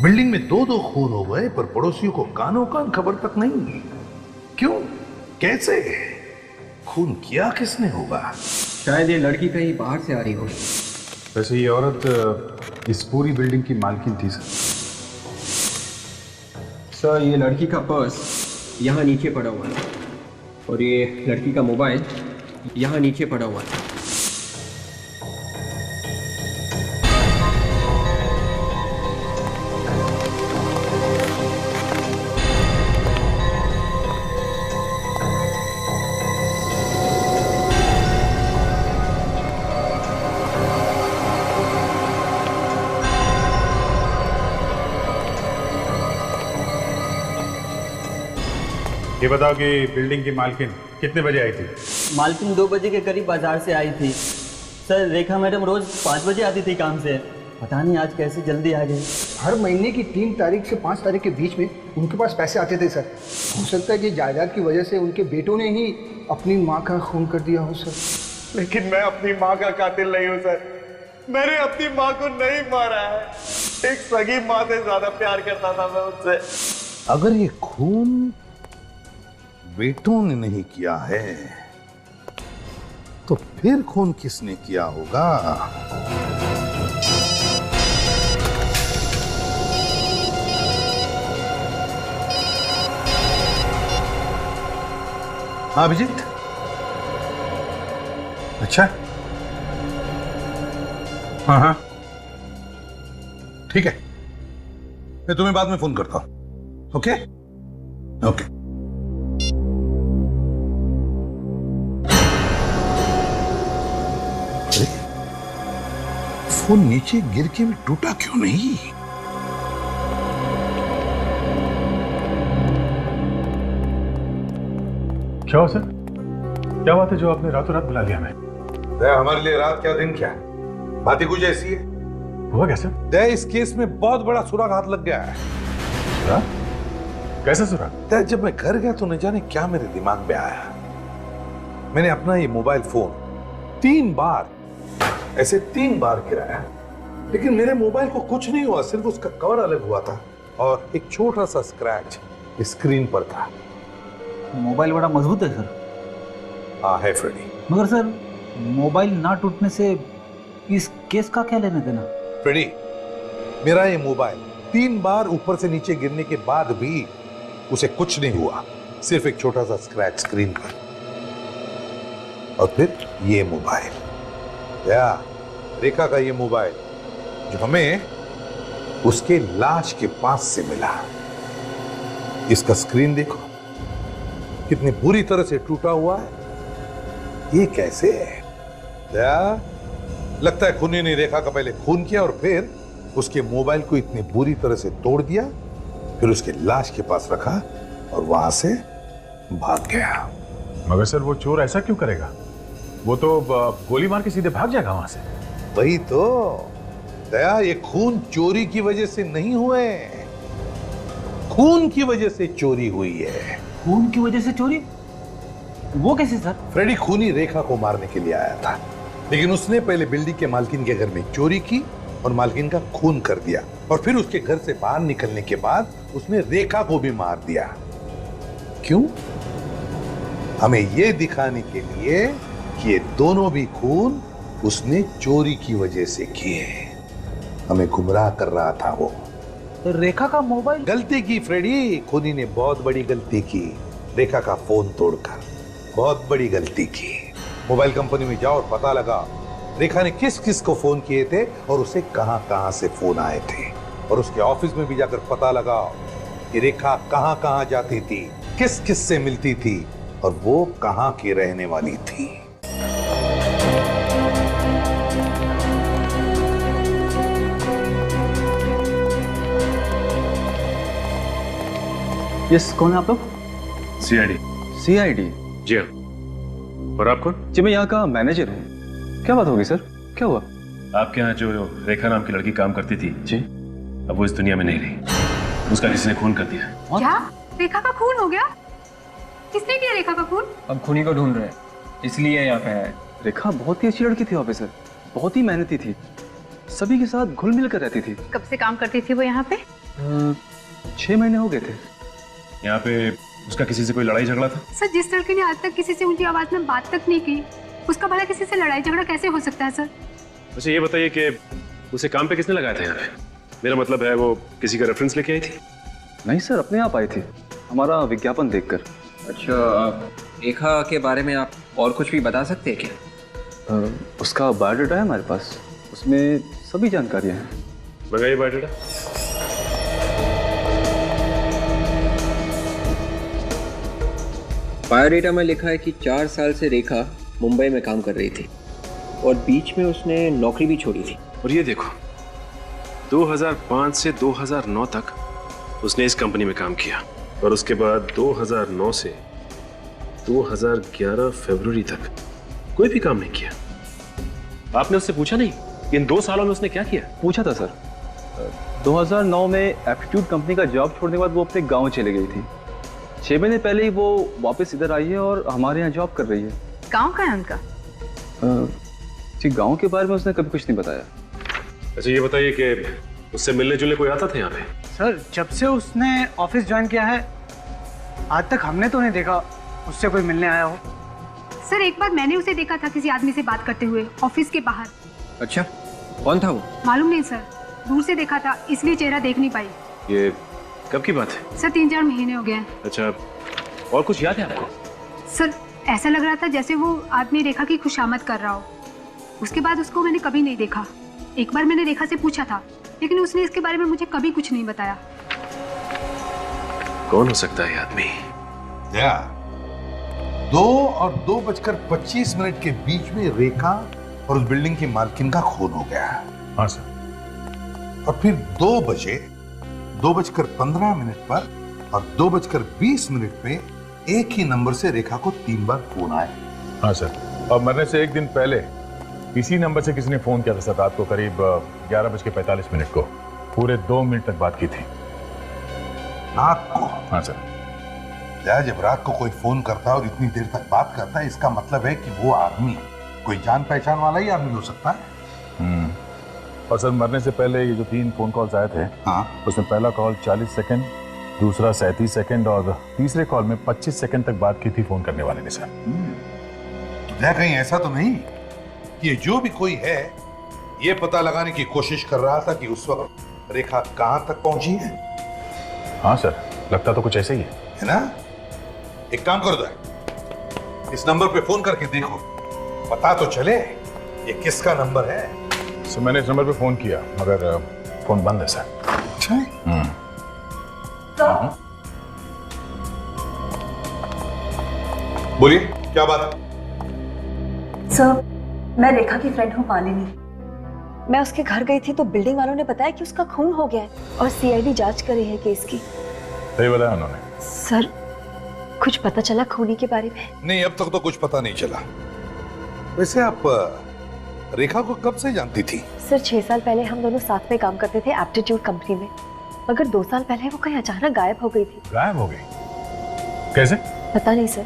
बिल्डिंग में 2-2 खून हो गए, पर पड़ोसियों को कानों कान खबर तक नहीं। क्यों? कैसे? खून किया किसने होगा? शायद ये लड़की कहीं बाहर से आ रही हो। वैसे ये औरत इस पूरी बिल्डिंग की मालकिन थी सर? सर ये लड़की का पर्स यहाँ नीचे पड़ा हुआ है और ये लड़की का मोबाइल यहाँ नीचे पड़ा हुआ है। ये बताओ कि बिल्डिंग की मालकिन कितने बजे आई थी? मालकिन 2 बजे के करीब बाजार से आई थी। सर रेखा मैडम रोज 5 बजे आती थी काम से, पता नहीं आज कैसे जल्दी आ गई। हर महीने की 3 तारीख से 5 तारीख के बीच में उनके पास पैसे आते थे सर। हो सकता है कि जायदाद की वजह से उनके बेटों ने ही अपनी माँ का खून कर दिया हो सर। लेकिन मैं अपनी माँ का कातिल नहीं हूँ सर। मैंने अपनी माँ को नहीं मारा है। एक सगी माँ से ज्यादा प्यार करता था मैं उससे। अगर ये खून बेटों ने नहीं किया है तो फिर खून किसने किया होगा? हाँ अभिजीत, अच्छा हाँ हाँ ठीक है, मैं तुम्हें बाद में फोन करता हूं। Okay okay. फोन नीचे गिर के भी टूटा क्यों नहीं? क्या हो सर? क्या बात है जो आपने रातों रात बुला लिया हमें? हमारे लिए रात क्या दिन क्या, बात ही कुछ ऐसी है। हुआ कैसे? दया इस केस में बहुत बड़ा सुराग हाथ लग गया है। सुराग? कैसे सुराग? दया जब मैं घर गया तो न जाने क्या मेरे दिमाग में आया। मैंने अपना ये मोबाइल फोन 3 बार ऐसे 3 बार गिराया, लेकिन मेरे मोबाइल को कुछ नहीं हुआ, सिर्फ उसका कवर अलग हुआ था और एक छोटा सा स्क्रैच स्क्रीन पर था। मोबाइल बड़ा मजबूत है सर। हाँ है फ्रेडी। मगर सर मोबाइल ना टूटने से इस केस का क्या लेना देना? फ्रेडी, मेरा ये मोबाइल 3 बार ऊपर से नीचे गिरने के बाद भी उसे कुछ नहीं हुआ, सिर्फ एक छोटा सा स्क्रैच स्क्रीन पर। और फिर ये मोबाइल, या रेखा का ये मोबाइल जो हमें उसके लाश के पास से मिला, इसका स्क्रीन देखो कितनी बुरी तरह से टूटा हुआ है। ये कैसे है? या लगता है खूनी ने रेखा का पहले खून किया और फिर उसके मोबाइल को इतनी बुरी तरह से तोड़ दिया, फिर उसके लाश के पास रखा और वहां से भाग गया। मगर सर वो चोर ऐसा क्यों करेगा? वो तो गोली मार के सीधे भाग जाएगा वहां से। वही तो दया, ये खून चोरी की वजह से नहीं हुए, खून की वजह से चोरी हुई है। खून की वजह से चोरी? वो कैसे सर? फ्रेडी खूनी रेखा को मारने के लिए आया था, लेकिन उसने पहले बिल्डिंग के मालकिन के घर में चोरी की और मालकिन का खून कर दिया, और फिर उसके घर से बाहर निकलने के बाद उसने रेखा को भी मार दिया। क्यों? हमें यह दिखाने के लिए कि ये दोनों भी खून उसने चोरी की वजह से किए। हमें गुमराह कर रहा था वो। तो रेखा का मोबाइल? गलती की फ्रेडी, खूनी ने बहुत बड़ी गलती की, रेखा का फोन तोड़कर बहुत बड़ी गलती की। मोबाइल कंपनी में जाओ और पता लगा रेखा ने किस किस को फोन किए थे और उसे कहां कहां से फोन आए थे, और उसके ऑफिस में भी जाकर पता लगाओ कि रेखा कहां कहां जाती थी, किस किस से मिलती थी और वो कहां की रहने वाली थी। यस, कौन है आप लोग? सीआईडी। सीआईडी? जी हाँ। और आप कौन? जी मैं यहाँ का मैनेजर हूँ। क्या बात होगी सर, क्या हुआ? आपके यहाँ जो रेखा नाम की लड़की काम करती थी जी, अब वो इस दुनिया में नहीं रही, उसका किसी ने खून कर दिया। क्या? रेखा का खून हो गया? किसने किया रेखा का खून? अब खूनी को ढूंढ रहे हैं, इसलिए यहाँ पे है। रेखा बहुत ही अच्छी लड़की थी ऑफिसर, बहुत ही मेहनती थी, सभी के साथ घुल मिल कर रहती थी। कब से काम करती थी वो यहाँ पे? 6 महीने हो गए थे। यहाँ पे उसका किसी से कोई लड़ाई झगड़ा था? सर, जिस लड़के ने आज तक किसी से ऊंची आवाज में बात तक नहीं की, उसका भला किसी से लड़ाई झगड़ा कैसे हो सकता है सर? वैसे ये बताइए कि उसे काम पे किसने लगाया था यहाँ पे? मेरा मतलब है वो किसी का रेफरेंस लेके आई थी? नहीं सर, अपने आप आई थी, हमारा विज्ञापन देखकर। अच्छा, रेखा के बारे में आप और कुछ भी बता सकते हैं क्या? उसका बायोडाटा है हमारे पास, उसमें सभी जानकारियां हैं। मंगाइए बायोडाटा। बायोडाटा में लिखा है कि 4 साल से रेखा मुंबई में काम कर रही थी और बीच में उसने नौकरी भी छोड़ी थी। और ये देखो, 2005 से 2009 तक उसने इस कंपनी में काम किया और उसके बाद 2009 से 2011 फरवरी तक कोई भी काम नहीं किया। आपने उससे पूछा नहीं इन 2 सालों में उसने क्या किया? पूछा था सर। 2009 में एप्टीट्यूड कंपनी का जॉब छोड़ने के बाद वो अपने गांव चले गई थी। 6 महीने पहले ही वो वापस इधर आई है और हमारे यहाँ जॉब कर रही है। गांव का है उनका? जी, गांव के बारे में उसने कभी कुछ नहीं बताया। अच्छा, ये बताइए कि उससे मिलने जुलने कोई आता था यहाँ पे? सर, जब से उसने ऑफिस ज्वाइन किया है आज तक हमने तो नहीं देखा उससे कोई मिलने आया हो। सर, एक बार मैंने उसे देखा था किसी आदमी से बात करते हुए ऑफिस के बाहर। अच्छा, कौन था वो? मालूम नहीं सर, दूर से देखा था इसलिए चेहरा देख नहीं पाई। ये कब की बात है? सर, 3-4 महीने हो गए हैं। अच्छा, और कुछ याद है आपको? सर, ऐसा लग रहा था जैसे वो आदमी रेखा की खुशामद कर रहा हो। उसके बाद उसको मैंने कभी नहीं देखा। एक बार मैंने रेखा से पूछा था लेकिन उसने इसके बारे में मुझे कभी कुछ नहीं बताया। कौन हो सकता है आदमी? 2 और 2:25 के बीच में रेखा और उस बिल्डिंग की मालकिन का खून हो गया। हाँ सर। और फिर 2 बजे 2:15 पर और 2:20 पे एक ही नंबर से रेखा को 3 बार फोन आए। हाँ सर, और मरने से 1 दिन पहले इसी नंबर से किसी ने फोन किया था सर, रात को करीब 11:45 को। पूरे 2 मिनट तक बात की थी। रात को? हाँ सर। जब रात को कोई फोन करता है और इतनी देर तक बात करता है, इसका मतलब है कि वो आदमी कोई जान पहचान वाला ही आदमी हो सकता है। और सर, मरने से पहले ये जो 3 फोन कॉल्स आए थे, उसमें पहला कॉल 40 सेकंड, दूसरा 37 सेकंड और तीसरे कॉल में 25 सेकंड तक बात की थी फोन करने वाले ने सर। तो कहीं ऐसा तो नहीं कि ये जो भी कोई है ये पता लगाने की कोशिश कर रहा था कि उस वक्त रेखा कहां तक पहुंची है? हाँ सर, लगता तो कुछ ऐसे ही है ना? एक काम करो, इस नंबर पे फोन करके देखो, पता तो चले ये किसका नंबर है। सर, मैंने इस नंबर पे फोन किया मगर फोन बंद है सर। अच्छा। बोलिए, क्या बात है? सर, मैं रेखा की फ्रेंड हूँ मालिनी। मैं उसके घर गई थी तो बिल्डिंग वालों ने बताया कि उसका खून हो गया है और सीआईडी जांच कर रही है केस की। सही बताया उन्होंने। सर, कुछ पता चला खूनी के बारे में? नहीं, अब तक तो कुछ पता नहीं चला। वैसे आप रेखा को कब से जानती थी? सर, 6 साल पहले हम दोनों साथ में काम करते थे एप्टीट्यूड कंपनी में, मगर 2 साल पहले वो कहीं अचानक गायब हो गई थी। गायब हो गई? कैसे? पता नहीं सर,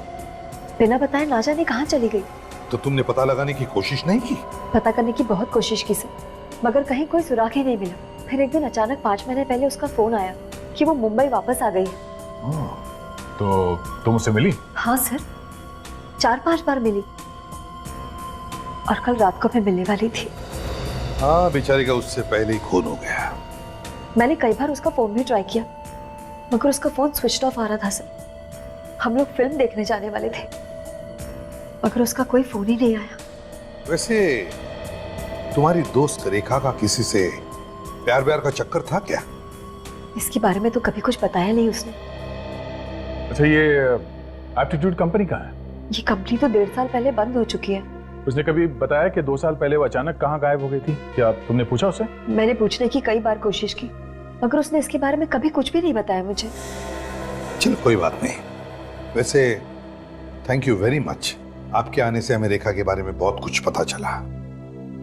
बिना बताए ना जाने कहाँ चली गई। तो तुमने पता लगाने की कोशिश नहीं की? पता करने की बहुत कोशिश की सर, मगर कहीं कोई सुराग ही नहीं मिला। फिर एक दिन अचानक 5 महीने पहले उसका फोन आया कि वो मुंबई वापस आ गई है। तो तुम उससे मिली? हाँ सर, 4-5 बार मिली और कल रात को मैं मिलने वाली थी। हाँ, बेचारी का उससे पहले ही खून हो गया। मैंने कई बार उसका फोन भी ट्राई किया मगर उसका फोन स्विच ऑफ आ रहा था सर। हम लोग फिल्म देखने जाने वाले थे मगर उसका कोई फोन ही नहीं आया। वैसे तुम्हारी दोस्त रेखा का किसी से प्यार व्यार का चक्कर था क्या? इसके बारे में तो कभी कुछ बताया नहीं उसने। अच्छा, ये एप्टीट्यूड कंपनी कहाँ है? ये कंपनी तो 1.5 साल पहले बंद हो चुकी है। उसने कभी बताया कि 2 साल पहले वो अचानक कहाँ गायब हो गई थी? क्या तुमने पूछा उससे? मैंने पूछने की कई बार कोशिश की मगर उसने इसके बारे में कभी कुछ भी नहीं बताया मुझे। चलो, कोई बात नहीं। वैसे थैंक यू वेरी मच, आपके आने से हमें रेखा के बारे में बहुत कुछ पता चला।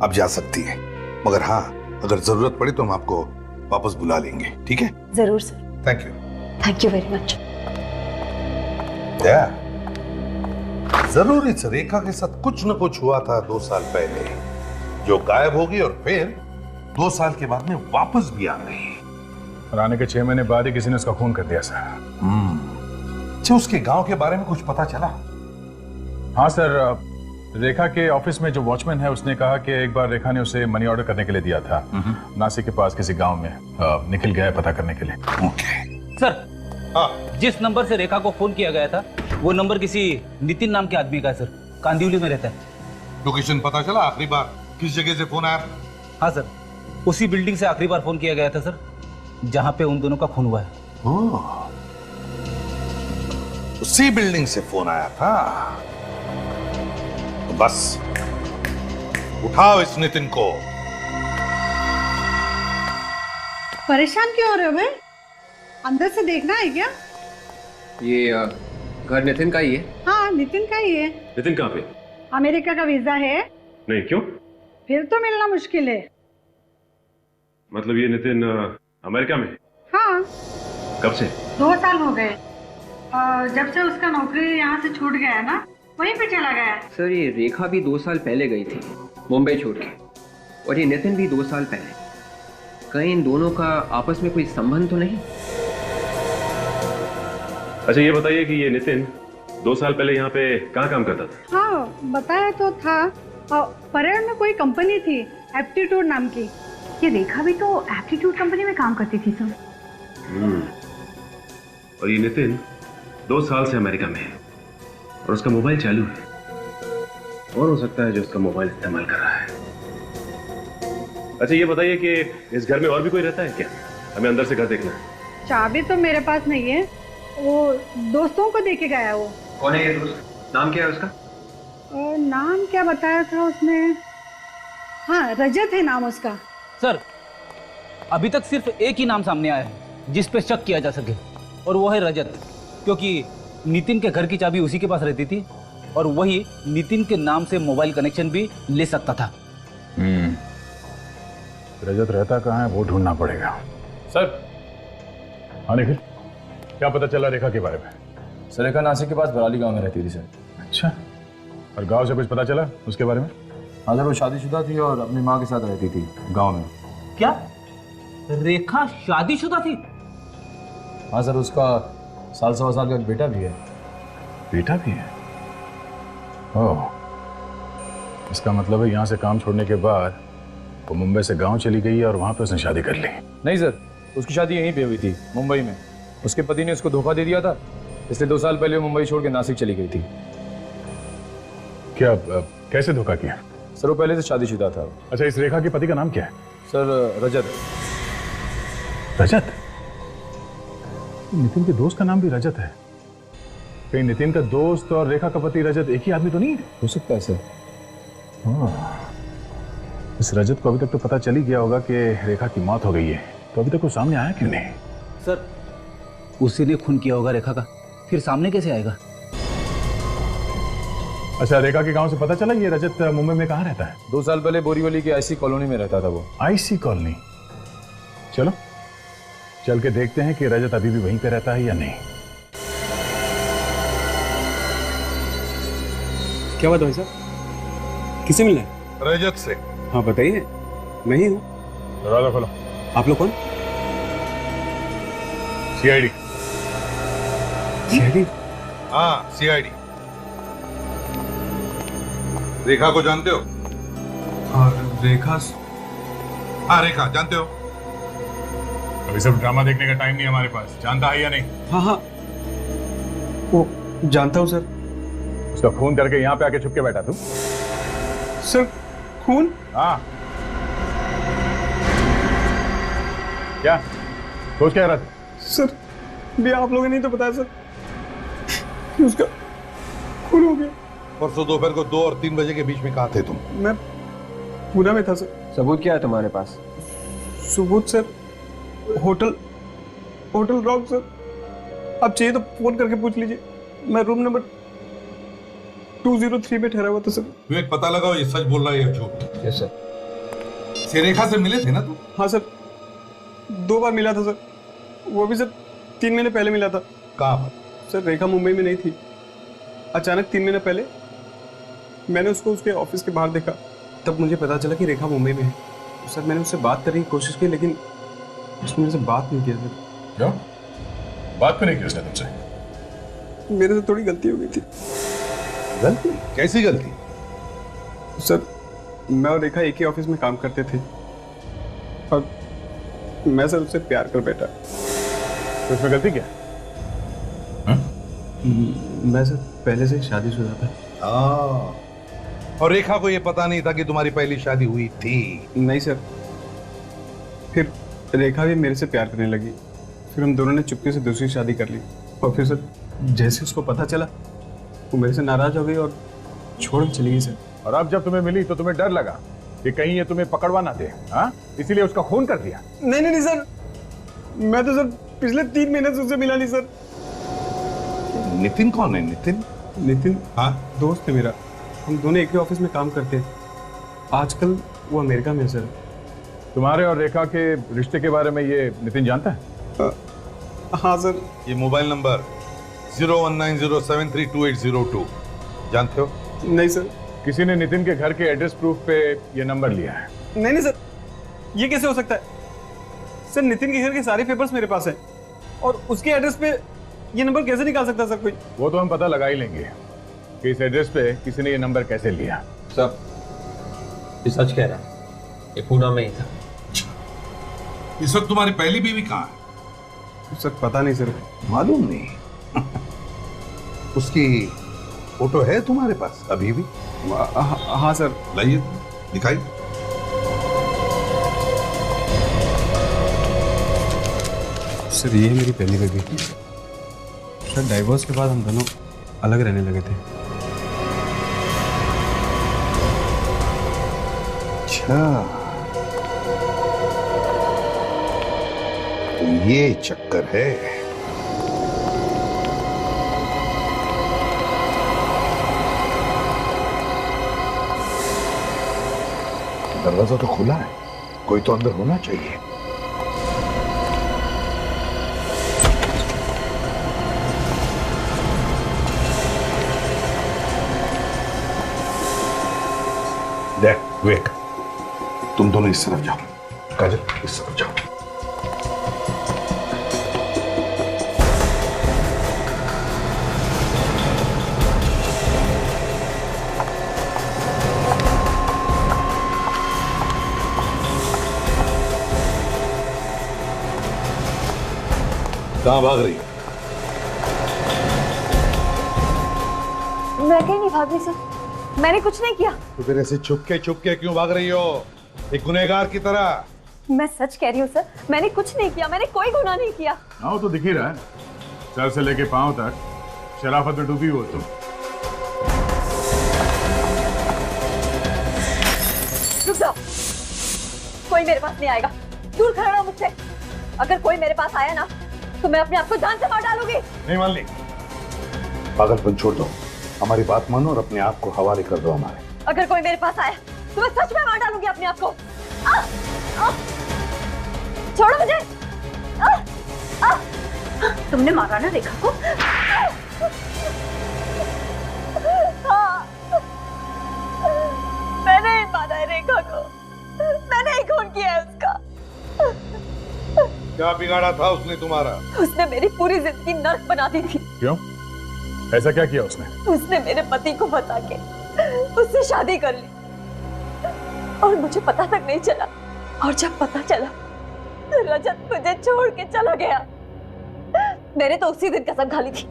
अब जा सकती है, मगर हाँ, अगर जरूरत पड़े तो हम आपको वापस बुला लेंगे, ठीक है? जरूर sir. Thank you. Thank you very much. जरूर इस रेखा के साथ कुछ न कुछ हुआ था 2 साल पहले, जो गायब होगी और फिर 2 साल के बाद में वापस भी आ गई। और आने के 6 महीने बाद ही किसी ने उसका खून कर दिया सर। अच्छा, उसके गांव के बारे में कुछ पता चला? हाँ सर, रेखा के ऑफिस में जो वॉचमैन है उसने कहा कि एक बार रेखा ने उसे मनी ऑर्डर करने के लिए दिया था नासिक के पास किसी गांव में। निखिल गया है पता करने के लिए। सर जिस नंबर से रेखा को फोन किया गया था वो नंबर किसी नितिन नाम के आदमी का है सर, कांदिवली में रहता है। लोकेशन पता चला आखिरी बार किस जगह से फोन आया? हाँ सर, उसी बिल्डिंग से आखिरी बार फोन किया गया था सर जहां पे उन दोनों का खून हुआ है। उसी बिल्डिंग से फोन आया था। तो बस उठाओ इस नितिन को। परेशान क्यों हो रहे हो भाई? अंदर से देखना है क्या? ये घर नितिन का ही है। हाँ नितिन का ही है। नितिन कहाँ पे? अमेरिका का वीजा है। नहीं, क्यों? फिर तो मिलना मुश्किल है। मतलब ये नितिन अमेरिका में? हाँ। कब से? 2 साल हो गए। जब से उसका नौकरी यहाँ से छूट गया है ना, वहीं पे चला गया। सर ये रेखा भी 2 साल पहले गई थी मुंबई छोड़ के, और ये नितिन भी 2 साल पहले। कहीं इन दोनों का आपस में कोई संबंध तो नहीं? अच्छा ये बताइए कि ये नितिन 2 साल पहले यहाँ पे कहाँ काम करता था? हाँ बताया तो था। परेड में कोई कंपनी थी एप्टीट्यूड नाम की। ये रेखा भी तो एप्टीट्यूड कंपनी में काम करती थी सर। और ये नितिन 2 साल से अमेरिका में है और उसका मोबाइल चालू है, और हो सकता है जो उसका मोबाइल इस्तेमाल कर रहा है। अच्छा ये बताइए कि इस घर में और भी कोई रहता है क्या? हमें अंदर से घर देखना है। चाबी तो मेरे पास नहीं है, वो दोस्तों को देके गया। वो कौन है ये दोस्त? नाम क्या है उसका? नाम क्या बताया था उसने? हाँ रजत है नाम उसका। सर अभी तक सिर्फ एक ही नाम सामने आया है जिस पे शक किया जा सके, और वो है रजत, क्योंकि नितिन के घर की चाबी उसी के पास रहती थी और वही नितिन के नाम से मोबाइल कनेक्शन भी ले सकता था। रजत रहता कहाँ है वो ढूंढना पड़ेगा। सर। हाँ निखिल, क्या पता चला रेखा के बारे में? सर रेखा नासिक के पास बराली गांव में रहती थी सर। अच्छा, और गांव से कुछ पता चला उसके बारे में? हाँ सर, वो शादीशुदा थी और अपनी माँ के साथ रहती थी गांव में। क्या रेखा शादीशुदा थी? हाँ सर, उसका 1.25 साल का बेटा भी है। बेटा भी है? ओह, इसका मतलब है यहाँ से काम छोड़ने के बाद वो मुंबई से गांव चली गई और वहाँ पे उसने शादी कर ली। नहीं सर, उसकी शादी यहीं पे हुई थी मुंबई में। उसके पति ने उसको धोखा दे दिया था, इसलिए 2 साल पहले वो मुंबई छोड़ के नासिक चली गई थी। क्या कैसे धोखा किया? सर वो पहले से शादीशुदा था। अच्छा, इस रेखा के पति का नाम क्या है? सर रजत। रजत? नितिन के दोस्त का नाम भी रजत है। कहीं नितिन का दोस्त और रेखा का पति रजत एक ही आदमी तो नहीं? हो सकता है सर। इस रजत को अभी तक तो पता चल ही गया होगा कि रेखा की मौत हो गई है, तो अभी तक वो सामने आया क्यों नहीं? सर उसी ने खून किया होगा रेखा का, फिर सामने कैसे आएगा? अच्छा, रेखा के गांव से पता चला ये रजत मुंबई में कहाँ रहता है? 2 साल पहले बोरीवली की आईसी कॉलोनी में रहता था वो। IC colony? चलो चल के देखते हैं कि रजत अभी भी वहीं पे रहता है या नहीं। क्या बात है भाई साहब, किसे मिलना है? रजत से। हाँ बताइए, मैं ही हूँ। दरवाजा खोलो। आप लोग कौन? सीआईडी। सीआईडी? हाँ सीआईडी। रेखा को जानते हो? रेखा? हाँ रेखा जानते हो? अभी सब ड्रामा देखने का टाइम नहीं हमारे पास। जानता है या नहीं? हाँ हाँ वो जानता हूँ सर। उसका खून करके यहाँ पे आके छुप के बैठा तू? सर खून? हाँ। क्या सोच क्या रहा था? सर भी आप लोगों ने नहीं तो बताया सर कि उसका खून हो गया। परसों दोपहर को 2 और 3 बजे के बीच में कहाँ थे तुम? मैं पूना में था सर। सबूत क्या है तुम्हारे पास? सबूत सर होटल रॉक सर। आप चाहिए तो फोन करके पूछ लीजिए, मैं रूम नंबर 203 में ठहरा हुआ था सर। विवेक पता लगाओ ये सच बोल रहा है या झूठ? Yes sir. रेखा से मिले थे ना तुम? हाँ सर, 2 बार मिला था सर, वो भी सर 3 महीने पहले मिला था। कहाँ? सर रेखा मुंबई में नहीं थी। अचानक 3 महीने पहले मैंने उसको उसके ऑफिस के बाहर देखा, तब मुझे पता चला कि रेखा मुंबई में है। सर मैंने उससे बात करने की कोशिश की लेकिन उसने मुझसे बात नहीं किया सर। क्यों? बात क्यों नहीं की उसने तुमसे? मेरे से थोड़ी गलती हो गई थी। गलती? कैसी गलती? सर मैं और रेखा एक ही ऑफिस में काम करते थे और मैं सर उससे प्यार कर बैठा। तो इसमें गलती क्या? मैं सर पहले से शादीशुदा था। और रेखा को ये पता नहीं था कि तुम्हारी पहली शादी हुई थी? नहीं सर। फिर रेखा भी मेरे से प्यार करने लगी, फिर हम दोनों ने चुपके से दूसरी शादी कर ली और फिर सर जैसे उसको पता चला वो मेरे से नाराज हो गई और छोड़ चली गई सर। और अब जब तुम्हें मिली तो तुम्हें डर लगा कि कहीं ये तुम्हें पकड़वा ना दे, हाँ? इसीलिए उसका खून कर दिया? नहीं नहीं नहीं सर, मैं तो सर पिछले 3 महीने से उससे मिला नहीं सर। नितिन कौन है? नितिन? नितिन हाँ दोस्त है मेरा, हम दोनों एक ही ऑफिस में काम करते हैं। आजकल वो अमेरिका में है सर। तुम्हारे और रेखा के रिश्ते के बारे में ये नितिन जानता है? हाँ सर। ये मोबाइल नंबर 0190732802 जानते हो? नहीं सर। किसी ने नितिन के घर के एड्रेस प्रूफ पे ये नंबर लिया है? नहीं नहीं सर, ये कैसे हो सकता है? सर नितिन के घर के सारे पेपर्स मेरे पास हैं और उसके एड्रेस पे ये नंबर कैसे निकाल सकता सर कोई? वो तो हम पता लगा ही लेंगे कि इस एड्रेस पे किसी ने ये नंबर कैसे लिया। सब ये सच कह रहा है, ये पूना में ही था। इस वक्त तुम्हारी पहली बीवी कहाँ है? सर पता नहीं सर। मालूम नहीं? उसकी फोटो है तुम्हारे पास अभी भी? हाँ सर। लाइए दिखाई। सर ये मेरी पहली बेबी। सर डाइवोर्स के बाद हम दोनों अलग रहने लगे थे। अच्छा तो ये चक्कर है। दरवाजा तो खुला है, कोई तो अंदर होना चाहिए। देख विवेक, तुम दोनों इस तरफ जाओ, काजल इस तरफ जाओ। कहां भाग रही हो? मैं कहीं नहीं भाग रही सर, मैंने कुछ नहीं किया। तो फिर ऐसे चुपके क्यों भाग रही हो, एक गुनहगार की तरह? मैं सच कह रही हूँ सर, मैंने कुछ नहीं किया, मैंने कोई गुनाह नहीं किया। हाँ तो दिख ही रहा है, सर से लेके पांव तक शराफत में डूबी हो तुम। रुक जाओ, कोई मेरे पास नहीं आएगा, दूर खड़ा रहो मुझसे। अगर कोई मेरे पास आया ना तो मैं अपने आप को जान से मार डालूंगी। नहीं मान ली। पागलपन छोड़ दो, हमारी बात मानो और अपने आप को हवाले कर दो हमारे। अगर कोई मेरे पास आया तो मैं सच में मार डालूंगी अपने आप को। छोड़ो मुझे। तुमने मारा ना रेखा को? हाँ, मैंने ही मारा है रेखा को, मैंने ही खून किया है उसका। क्या बिगाड़ा था उसने तुम्हारा? उसने मेरी पूरी जिंदगी नर्क बना दी थी। क्यों? ऐसा क्या किया उसने? उसने मेरे पति को बता के उससे शादी कर ली और मुझे पता तक नहीं चला, और जब पता चला तो रजत मुझे छोड़ के चला गया। मैंने तो उसी दिन कसम खा ली थी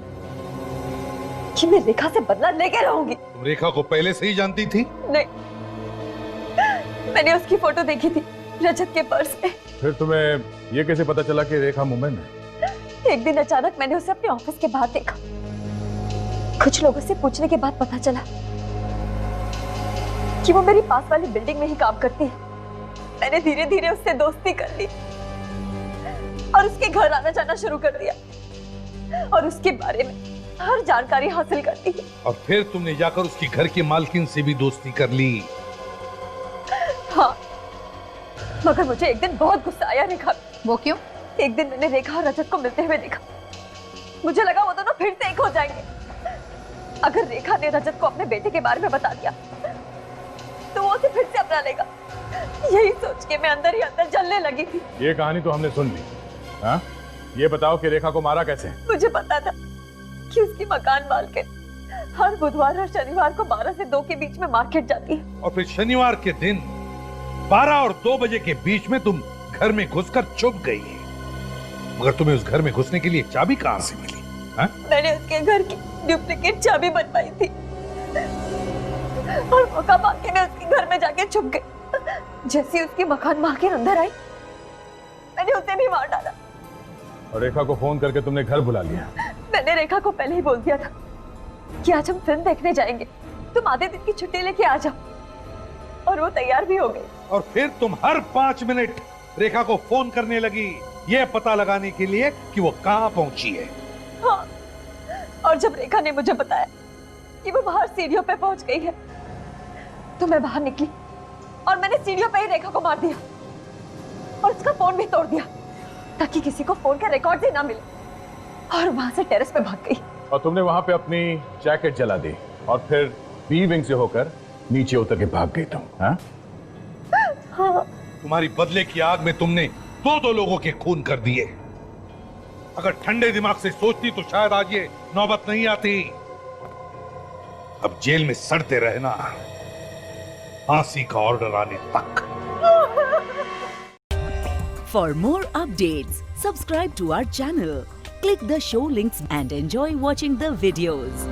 कि मैं रेखा से बदला लेके रहूंगी। तुम रेखा को पहले से ही जानती थी? नहीं, मैंने उसकी फोटो देखी थी रजत के पर्स में। फिर तुम्हें ये कैसे पता चला कि रेखा मुंबई में? एक दिन अचानक मैंने उसे अपने ऑफिस के बाहर देखा। कुछ लोगों से पूछने के बाद पता चला कि वो मेरी पास वाली बिल्डिंग में ही काम करती है। मैंने धीरे धीरे उससे दोस्ती कर ली और उसके घर आना जाना शुरू कर दिया और उसके बारे में हर जानकारी हासिल कर ली। और फिर तुमने जाकर उसकी घर की मालकिन से भी दोस्ती कर ली? हाँ, मगर मुझे एक दिन बहुत गुस्सा आया रेखा। वो क्यों? एक दिन मैंने रेखा और रजत को मिलते हुए देखा। मुझे लगा वो दोनों फिर से एक हो जाएंगे। अगर रेखा ने रजत को अपने बेटे के बारे में बता दिया तो वो उसे फिर से अपना लेगा। यही सोच के मैं अंदर ही अंदर जलने लगी थी। ये कहानी तो हमने सुन ली। हाँ? ये बताओ कि रेखा को मारा कैसे? मुझे पता था कि उसकी मकान मालकिन हर बुधवार और शनिवार को 12 से 2 के बीच में मार्केट जाती है। और फिर शनिवार के दिन 12 और 2 बजे के बीच में तुम घर में घुसकर छुप गई है। मगर तुम्हें उस घर में घुसने के लिए चाबी कहां से मिली? हा? मैंने उसके घर की डुप्लीकेट चाबी बनवाई थी और मौका पाके मैं उसके घर में जाके छुप गई। जैसे ही उसकी मकान मालकिन अंदर आई, मैंने उसे भी मार डाला। और रेखा को फोन करके तुमने घर बुला लिया? मैंने रेखा को पहले ही बोल दिया था कि आज हम फिल्म देखने जाएंगे, तुम आधे दिन की छुट्टी लेके आ जाओ, और वो तैयार भी हो गई। और फिर तुम हर 5 मिनट रेखा को फोन करने लगी, यह पता लगाने के लिए कि वो कहां पहुंची है। हाँ, और जब रेखा ने मुझे बताया कि वो बाहर सीढ़ियों पे पहुंच गई है, तो मैं बाहर निकली और मैंने सीढ़ियों पे ही रेखा को मार दिया और उसका फोन भी तोड़ दिया ताकि किसी को फोन के रिकॉर्ड ही ना मिले, और वहां से टेरेस पे भाग गई। और तुमने वहां पे अपनी जैकेट जला दी और फिर बी विंग से होकर नीचे उतर के भाग गई तुम? हाँ? हाँ। तुम्हारी बदले की आग में तुमने 2 लोगों के खून कर दिए। अगर ठंडे दिमाग से सोचती तो शायद आज ये नौबत नहीं आती। अब जेल में सड़ते रहना, फांसी का ऑर्डर आने तक। For more updates, subscribe to our channel, click the show links and enjoy watching the videos.